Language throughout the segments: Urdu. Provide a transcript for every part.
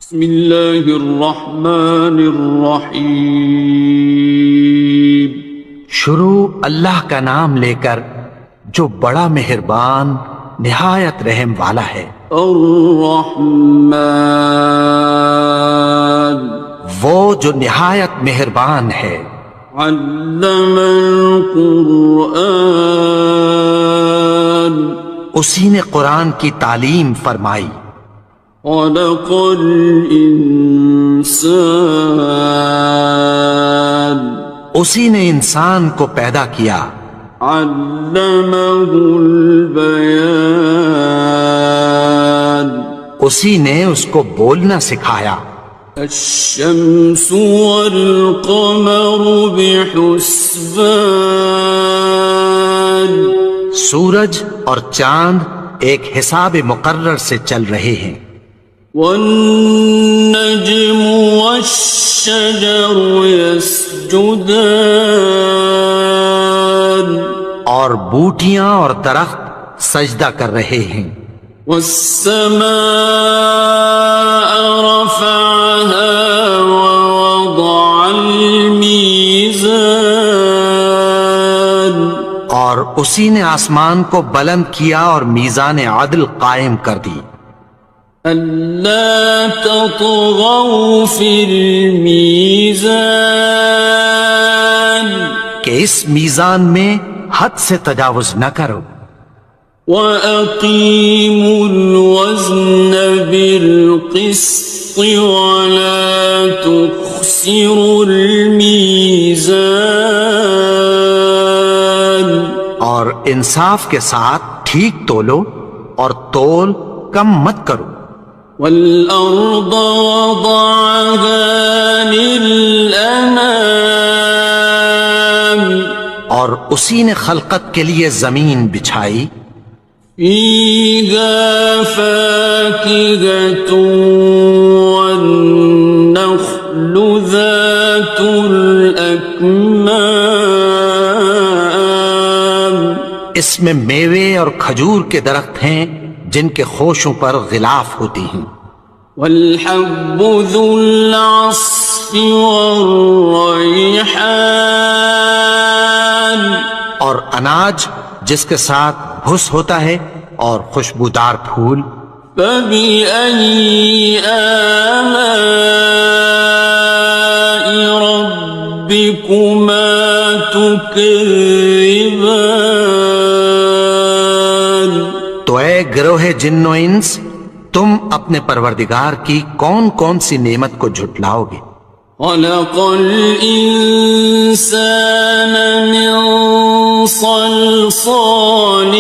بسم اللہ الرحمن الرحیم۔ شروع اللہ کا نام لے کر جو بڑا مہربان نہایت رحم والا ہے۔ الرحمن، وہ جو نہایت مہربان ہے۔ علم القرآن، اسی نے قرآن کی تعلیم فرمائی۔ خلق الانسان، اسی نے انسان کو پیدا کیا۔ علمہ البیان، اسی نے اس کو بولنا سکھایا۔ الشمس والقمر بحسبان، سورج اور چاند ایک حساب مقرر سے چل رہے ہیں۔ والنجم والشجر يسجدان، اور بوٹیاں اور درخت سجدہ کر رہے ہیں۔ والسماء رفعها ووضع الميزان، اور اسی نے آسمان کو بلند کیا اور میزان عدل قائم کر دی۔ ألا تطغوا في الميزان، کہ اس میزان میں حد سے تجاوز نہ کرو۔ وَأَقِيمُوا الْوَزْنَ بِالْقِسْطِ وَلَا تُخْسِرُوا الْمِيزَانَ، اور انصاف کے ساتھ ٹھیک تولو اور تول کم مت کرو۔ وَالْأَرْضَ وَضَعَهَا لِلْأَنَامِ، اور اسی نے خلقت کے لیے زمین بچھائی۔ فِيهَا فَاكِهَةٌ وَالنَّخْلُ ذَاتُ الْأَكْمَامِ، اس میں میوے اور کھجور کے درخت ہیں جن کے خوشوں پر غلاف ہوتی ہیں۔ وَالْحَبُّ ذُو الْعَصْفِ وَالرَّيْحَانِ، اور اناج جس کے ساتھ بھس ہوتا ہے اور خوشبودار پھول۔ فَبِأَيِّ آلَاءِ رَبِّكُمَا تُكَذِّبَانِ، تو اے گروہ جن و انس، تم اپنے پروردگار کی کون کون سی نعمت کو جھٹلاؤ گے؟ خَلَقَ الْإِنسَانَ مِنْ صَلْصَالٍ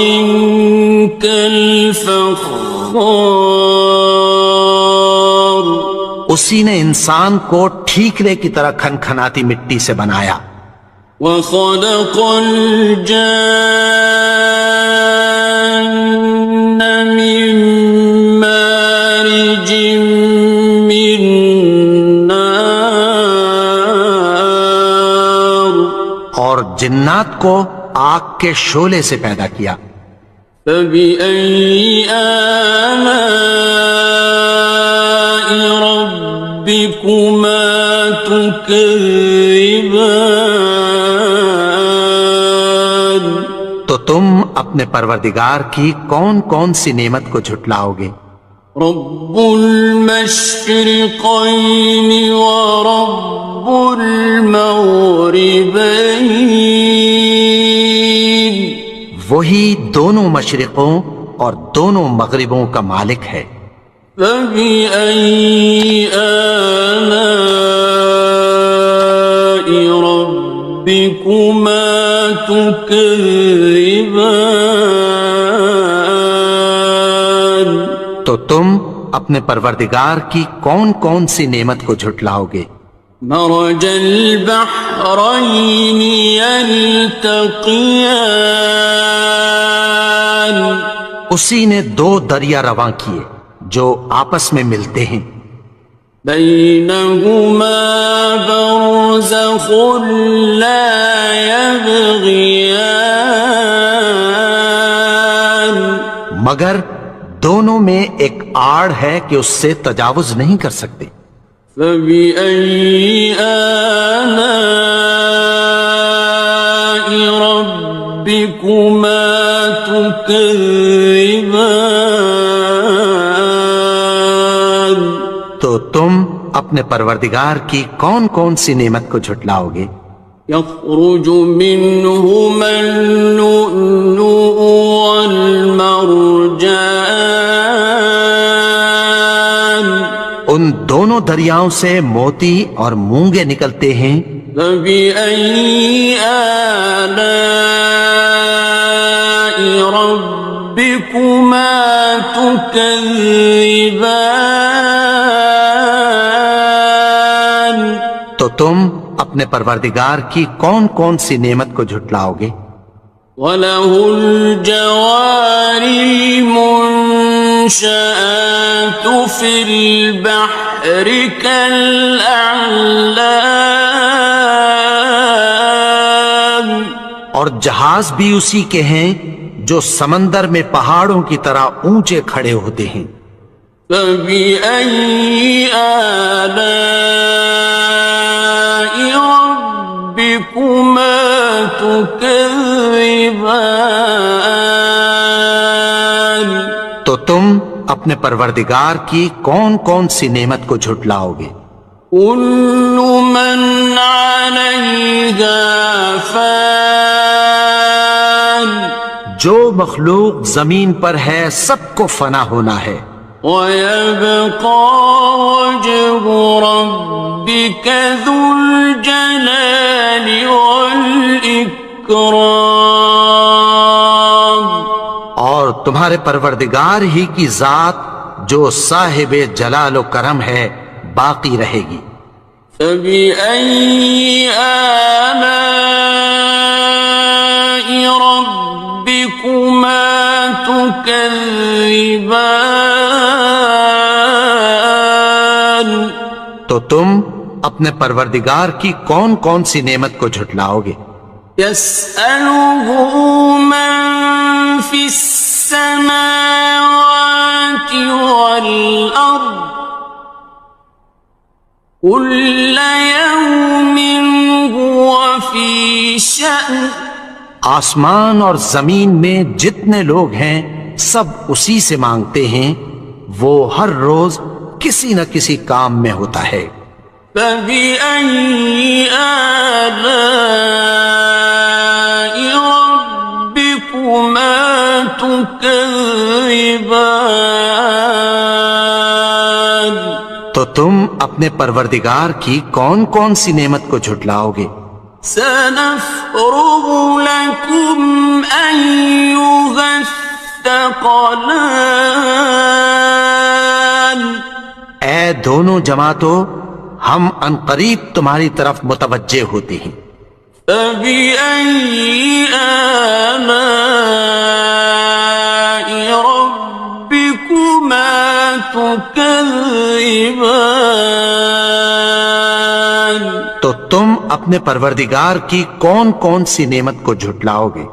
كَالْفَخَّارِ، اسی نے انسان کو ٹھیکرے کی طرح کھنکھناتی مٹی سے بنایا۔ وَخَلَقَ الْجَانَّ مِن مَّارِجٍ مِّن نَّارٍ، اور جنات کو آگ کے شعلے سے پیدا کیا۔ فَبِأَيِّ آلَاءِ رَبِّكُمَا تُكَذِّبَانِ، تو تم اپنے پروردگار کی کون کون سی نعمت کو جھٹلاؤ گے؟ رب المشرقين ورب المغربين، وہی دونوں مشرقوں اور دونوں مغربوں کا مالک ہے۔ فبأي آلاء ربكما تكذبان، تو تم اپنے پروردگار کی کون کون سی نعمت کو جھٹلاؤ گے؟ مرج البحرين يلتقيان، اسی نے دو دریا رواں کیے جو آپس میں ملتے ہیں۔ بينهما برزخ لا يبغيان، مگر دونوں میں ایک آڑ ہے کہ اس سے تجاوز نہیں کر سکتے۔ فبأي آلاء ربكما تكذبان؟ تو تم اپنے پروردگار کی کون کون سی نعمت کو جھٹلاؤ گے؟ يخرج منهما اللؤلؤ والمرجان ان دونوں دریاؤں سے موتی اور مونگے نکلتے ہیں۔ فبأي آلاء ربكما تكذبان؟ تو تم اپنے پروردگار کی کون کون سی نعمت کو جھٹلاؤ گے؟ وَلَهُ الْجَوَارِ الْمُنشَآتُ فِي الْبَحْرِ كَالْأَعْلَامِ، اور جہاز بھی اسی کے ہیں جو سمندر میں پہاڑوں کی طرح اونچے کھڑے ہوتے ہیں۔ فَبِأَيِّ آلَاءِ رَبِّكُمَا تُكَذِّبَانِ؟ تو تم اپنے پروردگار کی کون کون سی نعمت کو جھٹلاؤ گے؟ كُلُّ مَنْ عَلَيْهَا فَانٍ، جو مخلوق زمین پر ہے سب کو فنا ہونا ہے۔ وَيَبْقَى وَجْهُ رَبِّكَ ذُو الْجَلَالِ وَالْإِكْرَامِ، اور تمہارے پروردگار ہی کی ذات جو صاحب جلال و کرم ہے باقی رہے گی۔ فَبِأَيِّ آلَاءِ رَبِّكُمَا تُكَذِّبَانِ؟ تو تم اپنے پروردگار کی کون کون سی نعمت کو جھٹلاؤ گے؟ يَسْأَلُهُ مَن فِي السَّمَاوَاتِ وَالْأَرْضِ كُلَّ يَوْمٍ هُوَ فِي شَأْنٍ، آسمان اور زمین میں جتنے لوگ ہیں سب اسی سے مانگتے ہیں، وہ ہر روز کسی نہ کسی کام میں ہوتا ہے۔ فَبِأَيِّ آلَاءِ رَبِّكُمَا تُكَذِّبَانِ؟ تو تم اپنے پروردگار کی کون کون سی نعمت کو جھٹلاؤ گے؟ سَنَفْرُغُ لَكُمْ أَيُّهَ الثَّقَلَانِ، اے دونوں جماعتوں ہم عنقریب تمہاری طرف متوجہ ہوتے ہیں۔ فَبِأَيِّ آلَاءِ رَبِّكُمَا تُكَذِّبَانِ؟ تو تم اپنے پروردگار کی کون کون سی نعمت کو جھٹلاؤ گے؟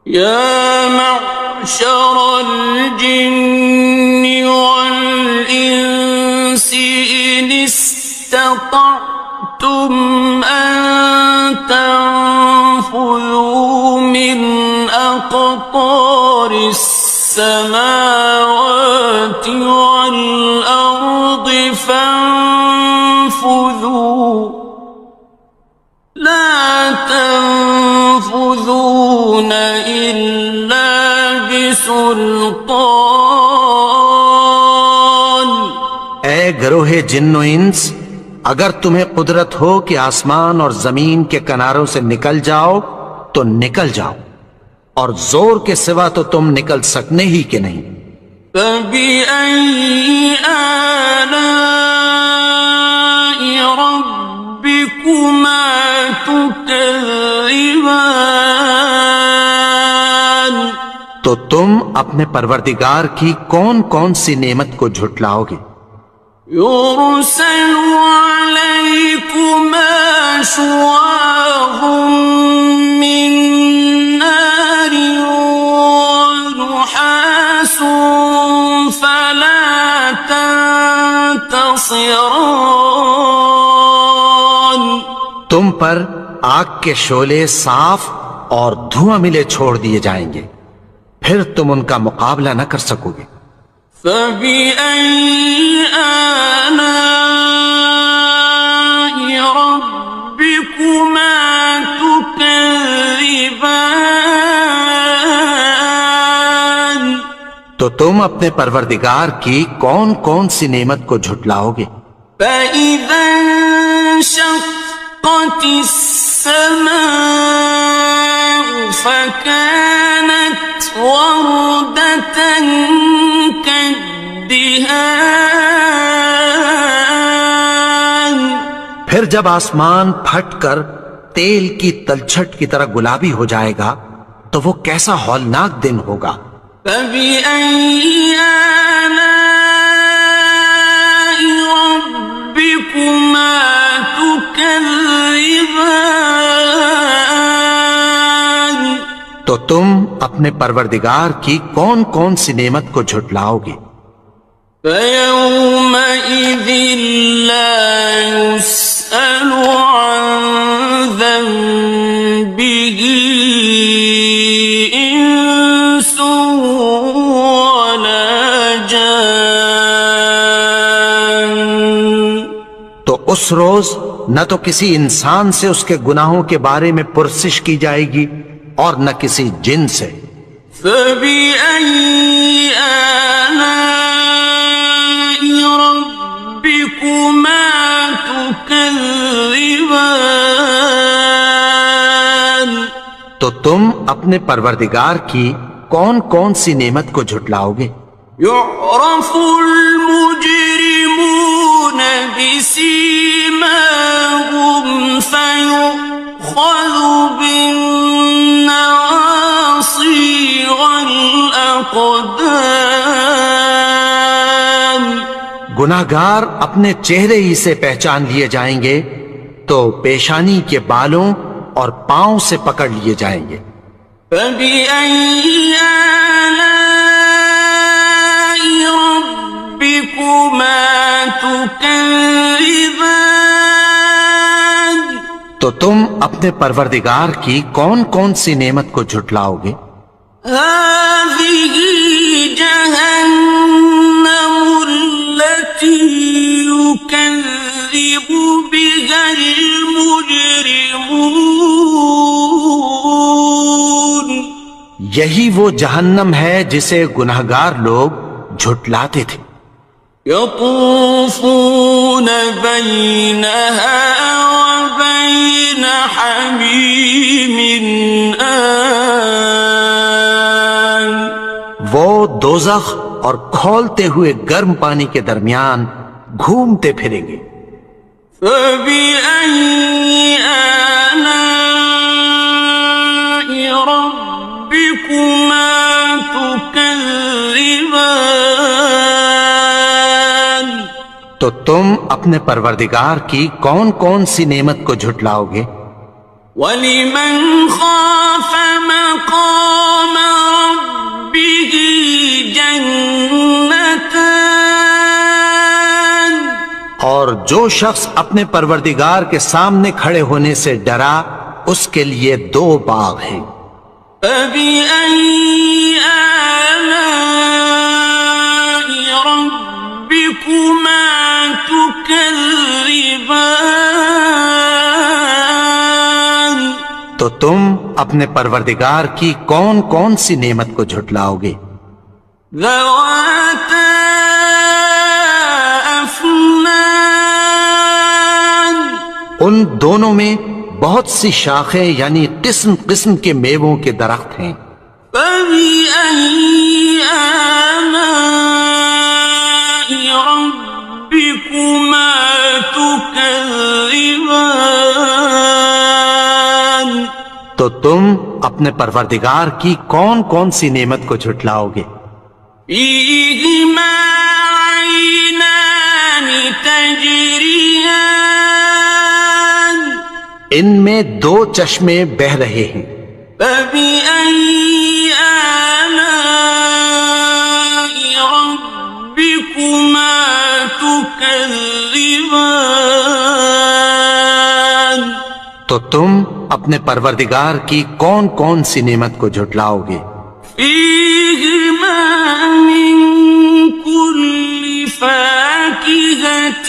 يَا مَعْشَرَ الْجِنِّ وَالْإِنسِ إِنِ اسْتَطَعْتُمْ أَن تَنفُذُوا مِنْ أَقْطَارِ السَّمَاوَاتِ وَالْأَرْضِ فَانفُذُوا لَا تَنفُذُونَ إِلَّا بِسُلْطَانٍ۔ اے گروہ جن و انس، اگر تمہیں قدرت ہو کہ آسمان اور زمین کے کناروں سے نکل جاؤ تو نکل جاؤ، اور زور کے سوا تو تم نکل سکنے ہی کہ نہیں۔ فَبِأَيِّ آلَاءِ رَبِّكُمَا تُكَذِّبَانِ؟ تو تم اپنے پروردگار کی کون کون سی نعمت کو جھٹلاؤ گے؟ يُرْسَلُ عَلَيْكُمَا شُوَاظٌ مِّن نَّارٍ وَنُحَاسٌ ينتصران تم پر آگ کے شعلے صاف اور دھواں ملے چھوڑ دیے جائیں گے، پھر تم ان کا مقابلہ نہ کر سکو گے۔ فبأي آلاء ربكما تكذبان تو تم اپنے پروردگار کی کون کون سی نعمت کو جھٹلاؤ گے؟ فإذا انشقت السماء فكانت وردة كالدهان پھر جب آسمان پھٹ کر تیل کی تلچھٹ کی طرح گلابی ہو جائے گا تو وہ کیسا ہولناک دن ہوگا۔ فبأي آلاء ربكما تكذبان تو تم اپنے پروردگار کی کون کون سی نعمت کو جھٹلاؤ گے؟ فيومئذ لا يسأل عن ذنبه إنس ولا جان تو اس روز نہ تو کسی انسان سے اس کے گناہوں کے بارے میں پرسش کی جائے گی اور نہ کسی جن سے۔ فبأي آلاء ربكما تكذبان تو تم اپنے پروردگار کی کون کون سی نعمت کو جھٹلاؤ گے؟ يعرف المجرمون بسيماهم فيؤخذ بالنواصي والأقدام گناہگار اپنے چہرے ہی سے پہچان لیے جائیں گے تو پیشانی کے بالوں اور پاؤں سے پکڑ لیے جائیں گے۔ فبأي آلاء ربكما تكذبان تو تم اپنے پروردگار کی کون کون سی نعمت کو جھٹلاؤ گے؟ هذه جهنم التي يكذب بها المجرمون یہی وہ جہنم ہے جسے گناہگار لوگ جھٹلاتے تھے۔ يطوفون بينها وبين حميم آن وہ دوزخ اور کھولتے ہوئے گرم پانی کے درمیان گھومتے پھریں گے۔ فبأي آلاء ربكما تكذبان تو تم اپنے پروردگار کی کون کون سی نعمت کو جھٹلاؤ گے؟ وَلِمَنْ خَافَ مَقَامَ رَبِّهِ جَنَّتَانِ اور جو شخص اپنے پروردگار کے سامنے کھڑے ہونے سے ڈرا اس کے لیے دو باغ ہیں۔ فَبِأَيِّ آلَاءِ رَبِّكُمَا تُكَذِّبَانِ تو تم اپنے پروردگار کی کون کون سی نعمت کو جھٹلاؤ گے؟ ذَوَاتَا أَفْنَانٍ ان دونوں میں بہت سی شاخیں یعنی قسم قسم کے میووں کے درخت ہیں۔ فَبِأَيِّ آلَاءِ رَبِّكُمَا تُكَذِّبَانِ تو تم اپنے پروردگار کی کون کون سی نعمت کو جھٹلاؤ گے؟ فِيهِمَا عَيْنَانِ تَجْرِيَانِ ان میں دو چشمے بہ رہے ہیں۔ فَبِأَيِّ آلَاءِ رَبِّكُمَا تكذبان تو تم اپنے پروردگار کی کون کون سی نعمت کو جھٹلاؤ گے؟ فيهما من كل فاكهة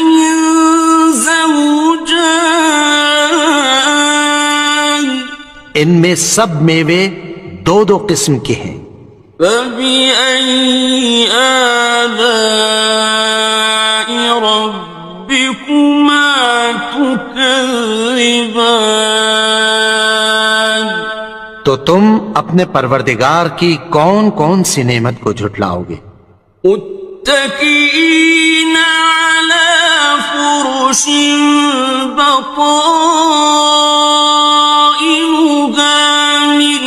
زوجان ان میں سب میوے دو دو قسم کے ہیں۔ فبأي آلاء ربكما تكذبان تو تم اپنے پروردگار کی کون کون سی نعمت کو جھٹلاؤ گے؟ متكئين على فرش بطائنها من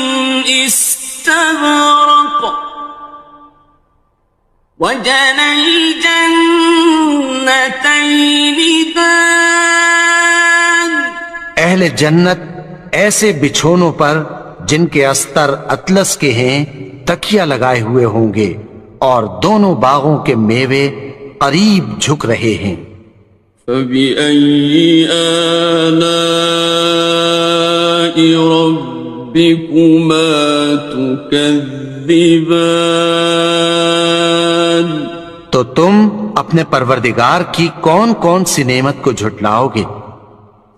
استبرق وجنى الجنتين دان اہل جنت ایسے بچھونوں پر جن کے استر اطلس کے ہیں تکیہ لگائے ہوئے ہوں گے، اور دونوں باغوں کے میوے قریب جھک رہے ہیں۔ فبأي آلاء ربكما تكذبان تو تم اپنے پروردگار کی کون کون سی نعمت کو جھٹلاؤ گے؟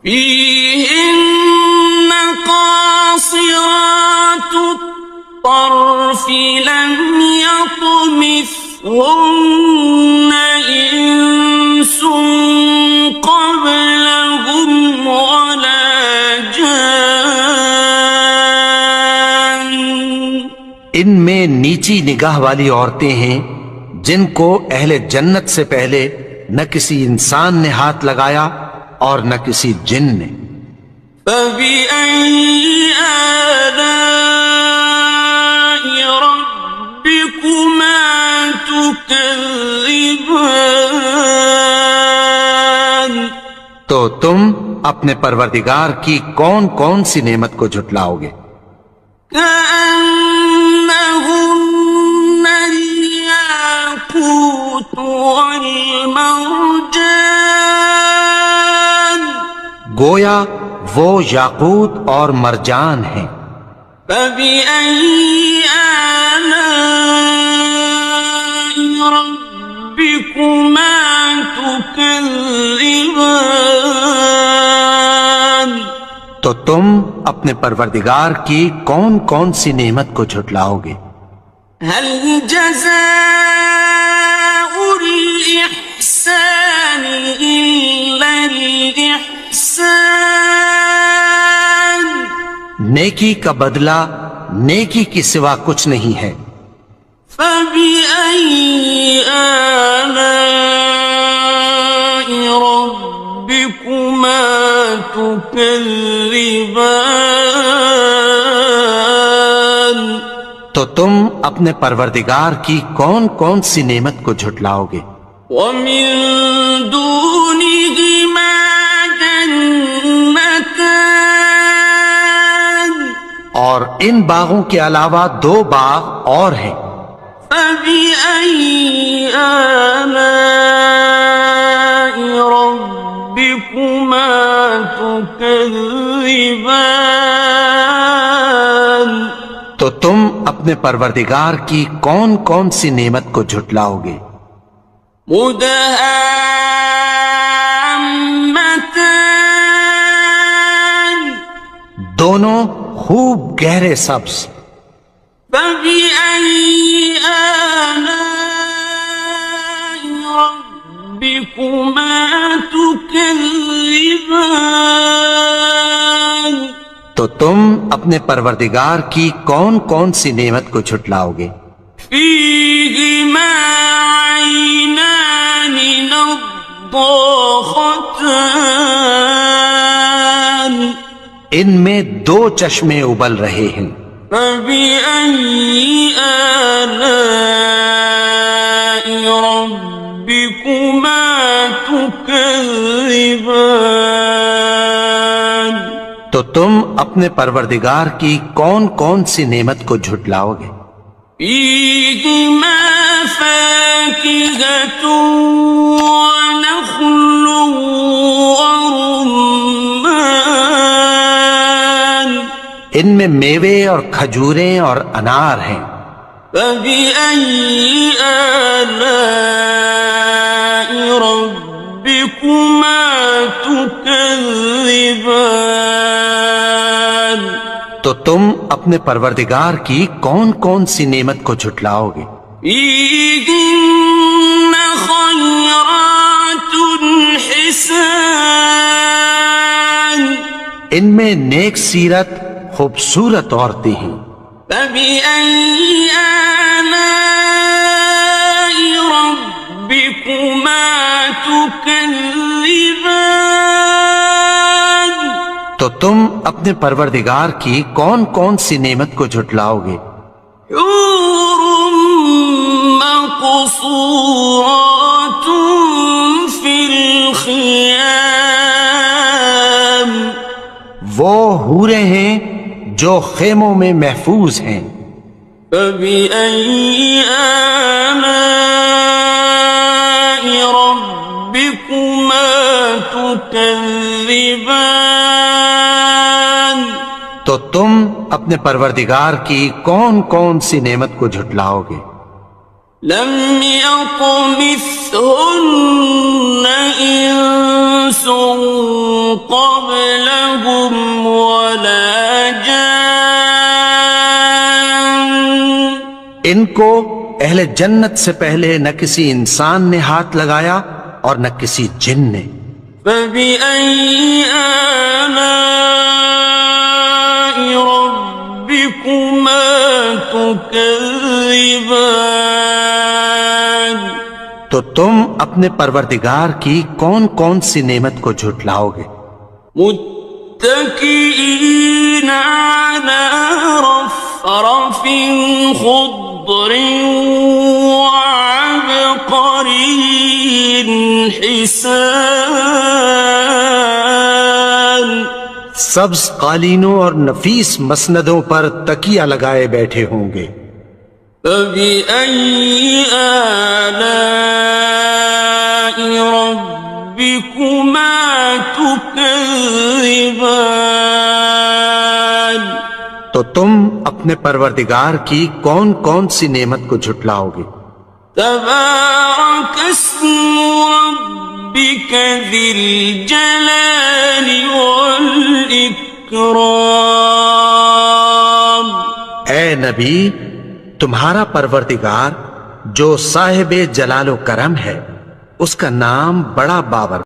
فيهن قاصرات الطرف لم يطمثهن إنس قبلهم ولا جان ان میں نیچی نگاہ والی عورتیں ہیں جن کو اہل جنت سے پہلے نہ کسی انسان نے ہاتھ لگایا اور نہ کسی جن نے۔ فبأي آلاء ربكما تكذبان تو تم اپنے پروردگار کی کون کون سی نعمت کو جھٹلاؤ گے؟ كأنهن الياقوت والمرجان گویا وہ یاقوت اور مرجان ہیں۔ فبأي آلاء ربكما تكذبان تو تم اپنے پروردگار کی کون کون سی نعمت کو جھٹلاؤ گے؟ هل جزاء الإحسان إلا الإحسان نیکی کا بدلہ نیکی کی سوا کچھ نہیں ہے۔ فبأي آلاء ربكما تكذبان تو تم اپنے پروردگار کی کون کون سی نعمت کو جھٹلاؤ گے؟ ومن دونهما جنتان اور ان باغوں کے علاوہ دو باغ اور ہیں۔ فبأي آلاء ربكما تكذبان تو تم اپنے پروردگار کی کون کون سی نعمت کو جھٹلاؤ گے؟ مدهامتان دونوں خوب گہرے سبز۔ فبأي آلاء ربكما تكذبان تو تم اپنے پروردگار کی کون کون سی نعمت کو جھٹلاؤ گے؟ فيهما عينان نضاختان ان میں دو چشمے ابل رہے ہیں۔ فبأي آلاء ربكما تكذبان تو تم اپنے پروردگار کی کون کون سی نعمت کو جھٹلاؤ گے؟ فيهما فاكهة ونخل ورمان ان میں میوے اور کھجوریں اور انار ہیں. فبأي آلاء ربكما تكذبان تو تم اپنے پروردگار کی کون کون سی نعمت کو جھٹلاؤ گے؟ فيهن خيرات حسان ان میں نیک سیرت خوبصورت عورتیں ہیں. فبأي آلاء ربكما تكذبان تو تم اپنے پروردگار کی کون کون سی نعمت کو جھٹلاؤ گے؟ حور مقصورات في الخيام وہ حوریں ہیں جو خیموں میں محفوظ ہیں. فبأي آلاء ربكما تكذبان تو تم اپنے پروردگار کی کون کون سی نعمت کو جھٹلاؤ گے؟ لم يطمثهن إنس قبلهم ولا جان ان کو اہل جنت سے پہلے نہ کسی انسان نے ہاتھ لگایا اور نہ کسی جن نے. فبأي آلاء ربكما تكذبان تو تم اپنے پروردگار کی کون کون سی نعمت کو جھٹلاؤ گے؟ متكئين على رفرف خضر وعبقري حسان سبز قالینوں اور نفیس مسندوں پر تکیہ لگائے بیٹھے ہوں گے. فبأي آلاء ربكما تكذبان تو تم اپنے پروردگار کی کون کون سی نعمت کو جھٹلاؤ گے؟ تبارك اسم ربك ذي الجلال والإكرام اے نبی، تمہارا پروردگار جو صاحب جلال و کرم ہے، اس کا نام بڑا بابر